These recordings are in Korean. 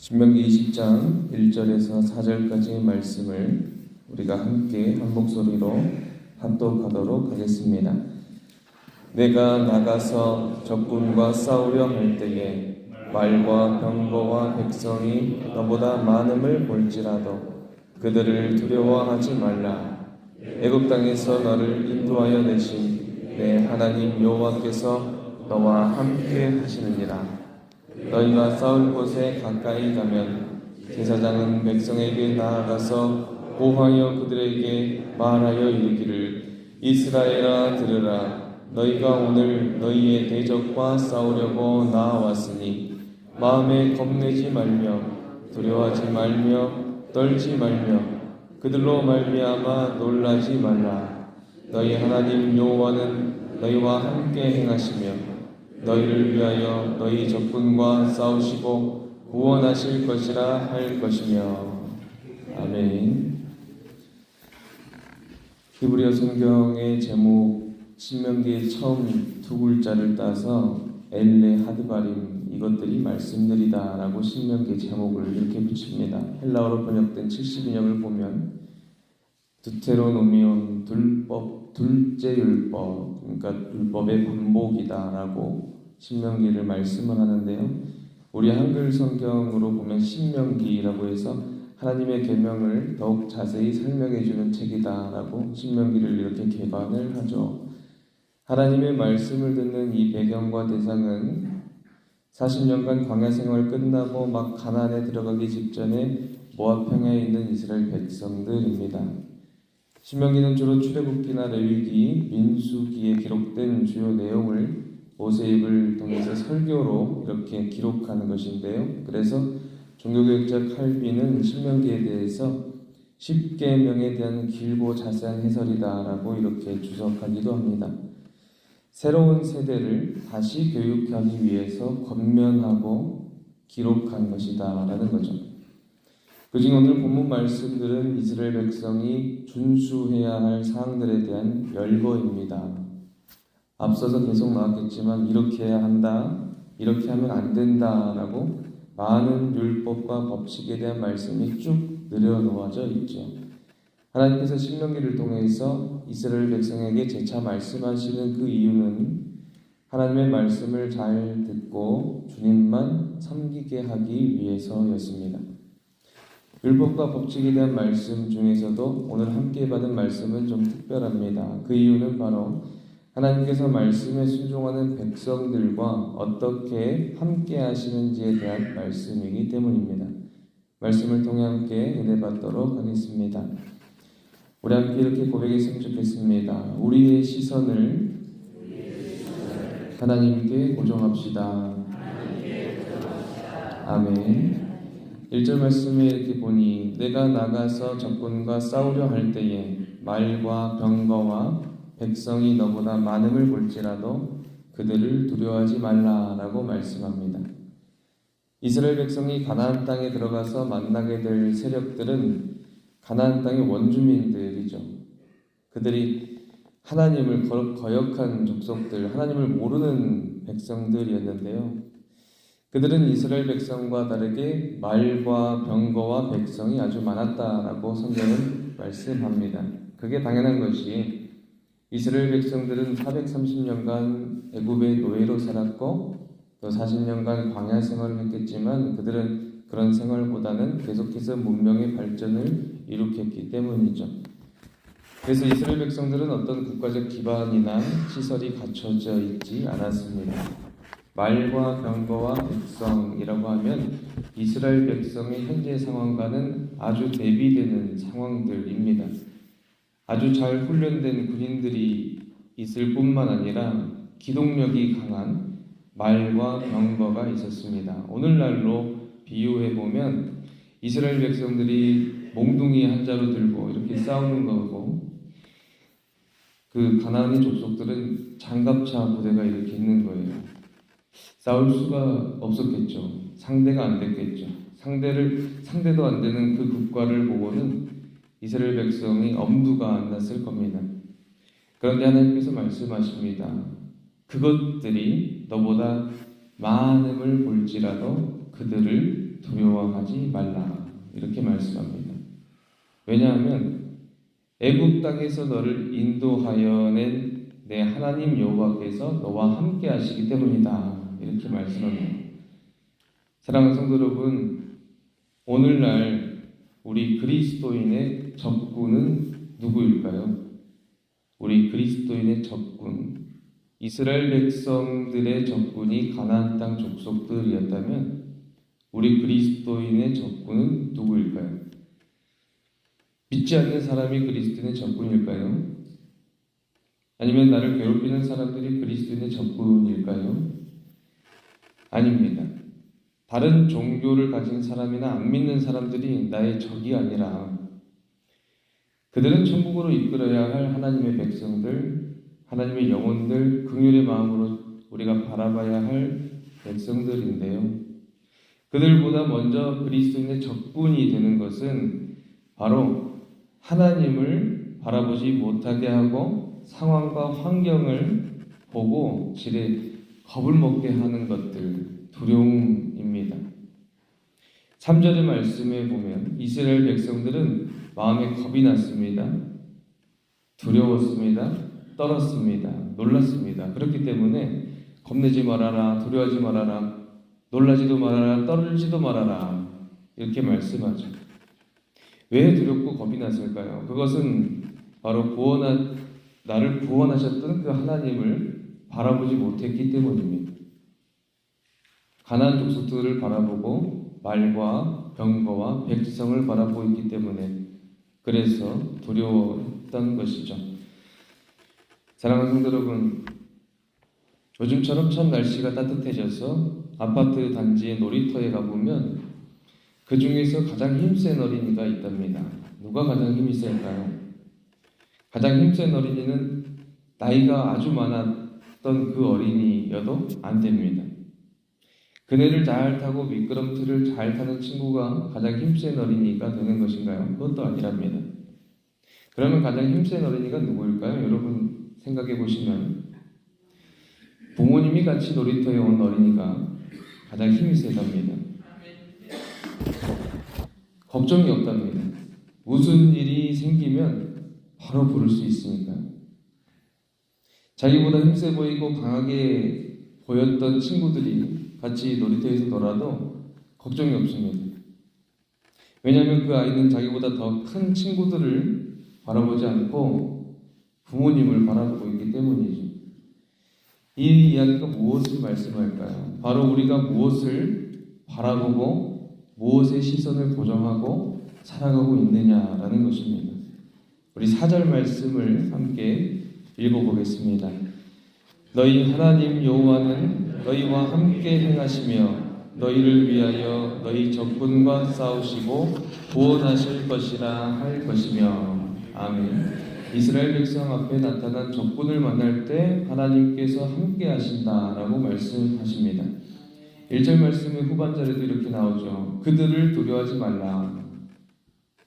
신명기 20장 1절에서 4절까지의 말씀을 우리가 함께 한 목소리로 합독하도록 하겠습니다. 내가 나가서 적군과 싸우려 할 때에 말과 병거와 백성이 너보다 많음을 볼지라도 그들을 두려워하지 말라. 애굽 땅에서 너를 인도하여 내신 내 하나님 여호와께서 너와 함께 하시느니라. 너희가 싸울 곳에 가까이 가면 제사장은 백성에게 나아가서 고하여 그들에게 말하여 이르기를 이스라엘아 들으라. 너희가 오늘 너희의 대적과 싸우려고 나아왔으니 마음에 겁내지 말며 두려워하지 말며 떨지 말며 그들로 말미암아 놀라지 말라. 너희 하나님 여호와는 너희와 함께 행하시며 너희를 위하여 너희 적군과 싸우시고 구원하실 것이라 할 것이며. 아멘. 히브리어 성경의 제목 신명기의 처음 두 글자를 따서 엘레 하드바림 이것들이 말씀들이다 라고 신명기 제목을 이렇게 붙입니다. 헬라어로 번역된 70인역을 보면 두테로노미온 둘째 율법, 그러니까 율법의 반복이다 라고 신명기를 말씀을 하는데요. 우리 한글 성경으로 보면 신명기라고 해서 하나님의 계명을 더욱 자세히 설명해 주는 책이다 라고 신명기를 이렇게 개관을 하죠. 하나님의 말씀을 듣는 이 배경과 대상은 40년간 광야 생활 끝나고 막 가나안에 들어가기 직전에 모압 평야에 있는 이스라엘 백성들입니다. 신명기는 주로 출애굽기나 레위기, 민수기에 기록된 주요 내용을 모세입을 통해서 설교로 이렇게 기록하는 것인데요. 그래서 종교개혁자 칼빈은 신명기에 대해서 10계명에 대한 길고 자세한 해설이다라고 이렇게 주석하기도 합니다. 새로운 세대를 다시 교육하기 위해서 권면하고 기록한 것이다라는 거죠. 그중 오늘 본문 말씀들은 이스라엘 백성이 준수해야 할 사항들에 대한 열거입니다. 앞서서 계속 나왔겠지만 이렇게 해야 한다, 이렇게 하면 안 된다라고 많은 율법과 법칙에 대한 말씀이 쭉 늘어놓아져 있죠. 하나님께서 신명기를 통해서 이스라엘 백성에게 재차 말씀하시는 그 이유는 하나님의 말씀을 잘 듣고 주님만 섬기게 하기 위해서였습니다. 율법과 법칙에 대한 말씀 중에서도 오늘 함께 받은 말씀은 좀 특별합니다. 그 이유는 바로 하나님께서 말씀에 순종하는 백성들과 어떻게 함께 하시는지에 대한 말씀이기 때문입니다. 말씀을 통해 함께 은혜 받도록 하겠습니다. 우리 함께 이렇게 고백했으면 좋겠습니다. 우리의 시선을 하나님께 고정합시다. 아멘. 1절 말씀에 이렇게 보니 내가 나가서 적군과 싸우려 할 때에 말과 병거와 백성이 너보다 많음을 볼지라도 그들을 두려워하지 말라라고 말씀합니다. 이스라엘 백성이 가나안 땅에 들어가서 만나게 될 세력들은 가나안 땅의 원주민들이죠. 그들이 하나님을 거역한 족속들, 하나님을 모르는 백성들이었는데요. 그들은 이스라엘 백성과 다르게 말과 병거와 백성이 아주 많았다라고 성경은 말씀합니다. 그게 당연한 것이 이스라엘 백성들은 430년간 애굽의 노예로 살았고 또 40년간 광야 생활을 했겠지만 그들은 그런 생활보다는 계속해서 문명의 발전을 일으켰기 때문이죠. 그래서 이스라엘 백성들은 어떤 국가적 기반이나 시설이 갖춰져 있지 않았습니다. 말과 병거와 백성이라고 하면 이스라엘 백성의 현재 상황과는 아주 대비되는 상황들입니다. 아주 잘 훈련된 군인들이 있을 뿐만 아니라 기동력이 강한 말과 병거가 있었습니다. 오늘날로 비유해보면 이스라엘 백성들이 몽둥이 한 자루 들고 이렇게 싸우는 거고 그 가나안의 족속들은 장갑차 부대가 이렇게 있는 거예요. 싸울 수가 없었겠죠. 상대가 안 됐겠죠. 상대도 안 되는 그 국가를 보고는 이스라엘 백성이 엄두가 안 났을 겁니다. 그런데 하나님께서 말씀하십니다. 그것들이 너보다 많음을 볼지라도 그들을 두려워하지 말라. 이렇게 말씀합니다. 왜냐하면 애굽 땅에서 너를 인도하여 낸 내 하나님 여호와께서 너와 함께 하시기 때문이다. 이렇게 말씀합니다. 사랑하는 성도 여러분, 오늘날 우리 그리스도인의 적군은 누구일까요? 우리 그리스도인의 적군, 이스라엘 백성들의 적군이 가나안 땅 족속들이었다면 우리 그리스도인의 적군은 누구일까요? 믿지 않는 사람이 그리스도인의 적군일까요? 아니면 나를 괴롭히는 사람들이 그리스도인의 적군일까요? 아닙니다. 다른 종교를 가진 사람이나 안 믿는 사람들이 나의 적이 아니라 그들은 천국으로 이끌어야 할 하나님의 백성들, 하나님의 영혼들, 긍휼의 마음으로 우리가 바라봐야 할 백성들인데요. 그들보다 먼저 그리스도인의 적군이 되는 것은 바로 하나님을 바라보지 못하게 하고 상황과 환경을 보고 지레 겁을 먹게 하는 것들, 두려움입니다. 3절의 말씀에 보면 이스라엘 백성들은 마음에 겁이 났습니다. 두려웠습니다. 떨었습니다. 놀랐습니다. 그렇기 때문에 겁내지 말아라, 두려워하지 말아라, 놀라지도 말아라, 떨지도 말아라 이렇게 말씀하죠. 왜 두렵고 겁이 났을까요? 그것은 바로 나를 구원하셨던 그 하나님을 바라보지 못했기 때문입니다. 가나안 족속들을 바라보고 말과 병거와 백성을 바라보고 있기 때문에 그래서 두려웠던 것이죠. 사랑하는 성도 여러분, 요즘처럼 참 날씨가 따뜻해져서 아파트 단지의 놀이터에 가보면 그 중에서 가장 힘센 어린이가 있답니다. 누가 가장 힘이 셀까요? 가장 힘센 어린이는 나이가 아주 많았던 그 어린이여도 안 됩니다. 그네를 잘 타고 미끄럼틀을 잘 타는 친구가 가장 힘센 어린이가 되는 것인가요? 그것도 아니랍니다. 그러면 가장 힘센 어린이가 누구일까요? 여러분 생각해 보시면 부모님이 같이 놀이터에 온 어린이가 가장 힘이 세답니다. 걱정이 없답니다. 무슨 일이 생기면 바로 부를 수 있으니까. 자기보다 힘세 보이고 강하게 보였던 친구들이 같이 놀이터에서 놀아도 걱정이 없습니다. 왜냐하면 그 아이는 자기보다 더 큰 친구들을 바라보지 않고 부모님을 바라보고 있기 때문이죠. 이 이야기가 무엇을 말씀할까요? 바로 우리가 무엇을 바라보고 무엇의 시선을 고정하고 살아가고 있느냐라는 것입니다. 우리 4절 말씀을 함께 읽어보겠습니다. 너희 하나님 여호와는 너희와 함께 행하시며 너희를 위하여 너희 적군과 싸우시고 구원하실 것이라 할 것이며. 아멘. 이스라엘 백성 앞에 나타난 적군을 만날 때 하나님께서 함께 하신다라고 말씀하십니다. 1절 말씀의 후반절에도 이렇게 나오죠. 그들을 두려워하지 말라.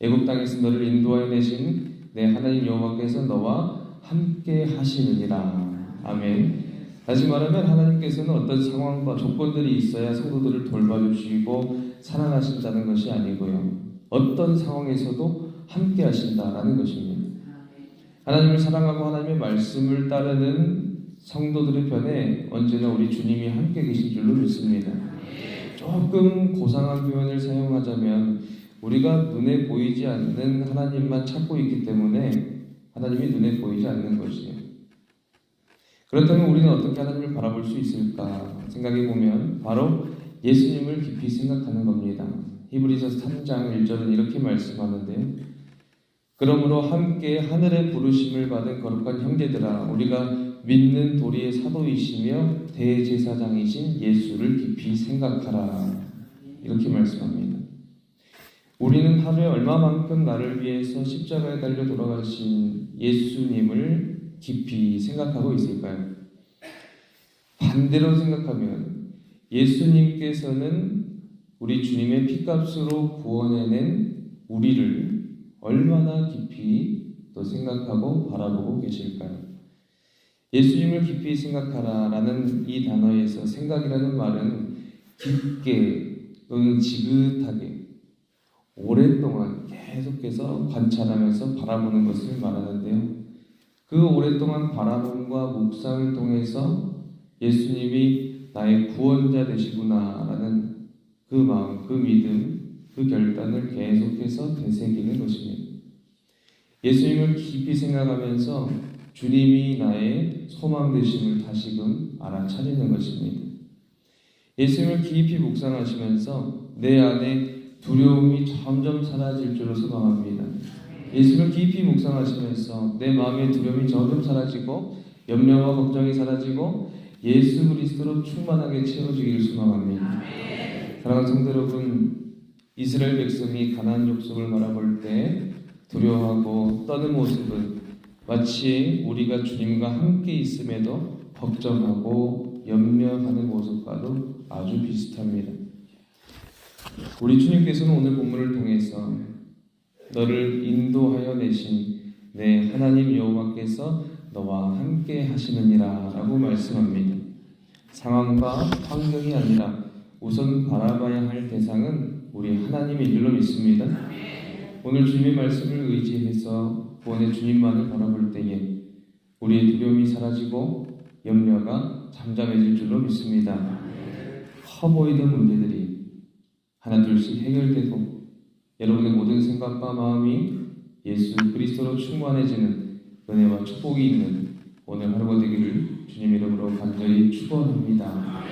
애굽 땅에서 너를 인도하여 내신 내 하나님 여호와께서 너와 함께 하시느니라. 아멘. 다시 말하면 하나님께서는 어떤 상황과 조건들이 있어야 성도들을 돌봐주시고 사랑하신다는 것이 아니고요. 어떤 상황에서도 함께 하신다라는 것입니다. 하나님을 사랑하고 하나님의 말씀을 따르는 성도들의 편에 언제나 우리 주님이 함께 계신 줄로 믿습니다. 조금 고상한 표현을 사용하자면 우리가 눈에 보이지 않는 하나님만 찾고 있기 때문에 하나님이 눈에 보이지 않는 것이에요. 그렇다면 우리는 어떻게 하나님을 바라볼 수 있을까 생각해 보면 바로 예수님을 깊이 생각하는 겁니다. 히브리서 3장 1절은 이렇게 말씀하는데요. 그러므로 함께 하늘의 부르심을 받은 거룩한 형제들아, 우리가 믿는 도리의 사도이시며 대제사장이신 예수를 깊이 생각하라. 이렇게 말씀합니다. 우리는 하루에 얼마만큼 나를 위해서 십자가에 달려 돌아가신 예수님을 깊이 생각하고 있을까요? 반대로 생각하면 예수님께서는 우리 주님의 피값으로 구원해낸 우리를 얼마나 깊이 또 생각하고 바라보고 계실까요? 예수님을 깊이 생각하라라는 이 단어에서 생각이라는 말은 깊게 또는 지긋하게 오랫동안 계속해서 관찰하면서 바라보는 것을 말하는데요. 그 오랫동안 바라봄과 묵상을 통해서 예수님이 나의 구원자 되시구나라는 그 마음, 그 믿음, 그 결단을 계속해서 되새기는 것입니다. 예수님을 깊이 생각하면서 주님이 나의 소망 되심을 다시금 알아차리는 것입니다. 예수님을 깊이 묵상하시면서 내 안에 두려움이 점점 사라질 줄로 소망합니다. 예수님을 깊이 묵상하시면서 내 마음의 두려움이 점점 사라지고 염려와 걱정이 사라지고 예수 그리스도로 충만하게 채워지기를 소망합니다. 사랑하는 성도 여러분, 이스라엘 백성이 가나안 족속을 바라볼 때 두려워하고 떠는 모습은 마치 우리가 주님과 함께 있음에도 걱정하고 염려하는 모습과도 아주 비슷합니다. 우리 주님께서는 오늘 본문을 통해서 너를 인도하여 내신 내 하나님 여호와께서 너와 함께 하시느니라 라고 말씀합니다. 상황과 환경이 아니라 우선 바라봐야 할 대상은 우리 하나님인 줄로 믿습니다. 오늘 주님의 말씀을 의지해서 구원의 주님만을 바라볼 때에 우리의 두려움이 사라지고 염려가 잠잠해질 줄로 믿습니다. 커 보이던 문제들이 하나둘씩 해결되고 여러분의 모든 생각과 마음이 예수 그리스도로 충만해지는 은혜와 축복이 있는 오늘 하루가 되기를 주님 이름으로 간절히 축원합니다.